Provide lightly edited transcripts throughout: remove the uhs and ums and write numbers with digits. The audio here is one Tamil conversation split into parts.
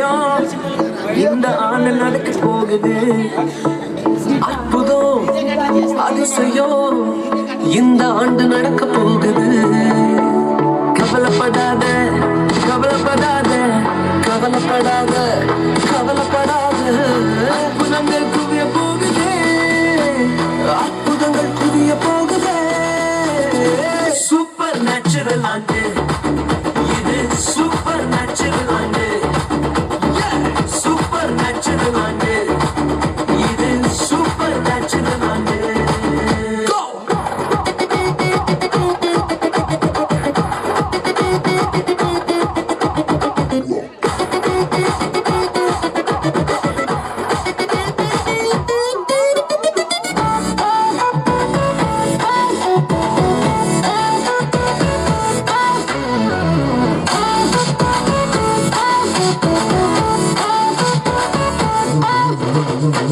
ராஜ்யம் இந்த ஆண்டு நடக்க போகுது. அற்புதம் அதிசயம் இந்த ஆண்டு நடக்க போகுது. கவலைப்படாத கவலைப்படாத கவலைப்படாத கவலைப்படாத. அற்புதங்கள் குவிய போகுது, அற்புதங்கள் குவிய போகுது. சூப்பர் நேச்சுரல் ஆண்டு இது, சூப்பர் நேச்சுரல் ஆண்டு. சூப்பர் நேச்சுரல் ஆண்டு இது, சூப்பர் நேச்சுரல் ஆண்டு.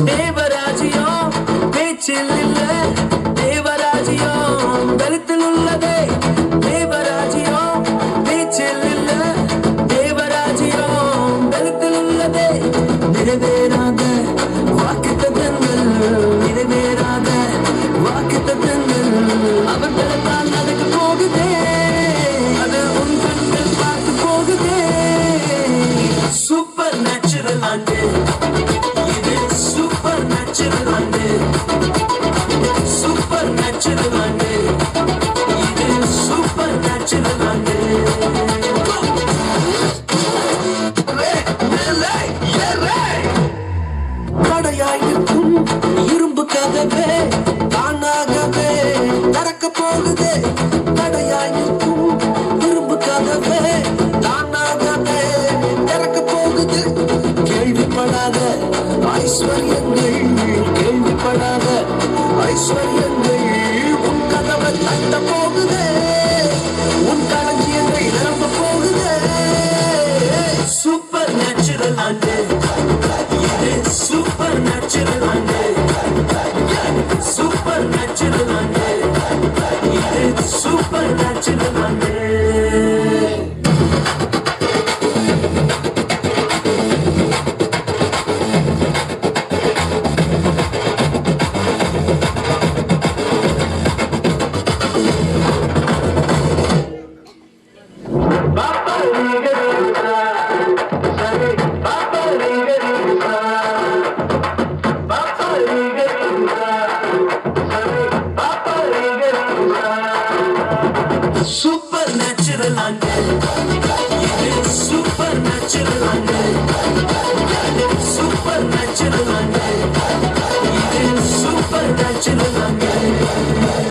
தேவராஜ்யம் பேச்சில் இல்ல, தேவராஜ்யம் கருத்தில் உள்ளதே. தேவராஜ்யம் பேச்சில் இல்ல, தேவராஜ்யம் கருத்தில் உள்ளதே. நிறைவேறாத வாக்குத்தத்தங்கள், நிறைவேறாத வாக்குத்தத்தங்கள் அவர்களால் நடக்க போகுதே. அது உன் கண்கள் பார்த்து போகுதே. சூப்பர் நேச்சுரல் ஆண்டு இது, சூப்பர் நேச்சுரல் ஆண்டு. சூப்பர் நேச்சுரல் ஆண்டு இது, சூப்பர் நேச்சுரல் ஆண்டு. தடையாயிருக்கும் இரும்பு கதவே தானாகவே திறக்க போகுது. தடையாயிருக்கும் இரும்பு கதவே தானாகவே திறக்க போகுது. கேள்விப்படாத ஐஸ்வர்யங்கள், கேள்விப்படாத ஐஸ்வர்யங்கள் உன் கதவை தட்ட போகுது. உன் களஞ்சியங்கள் நிரம்ப போகுது. சூப்பர் நேச்சுரல் ஆண்டு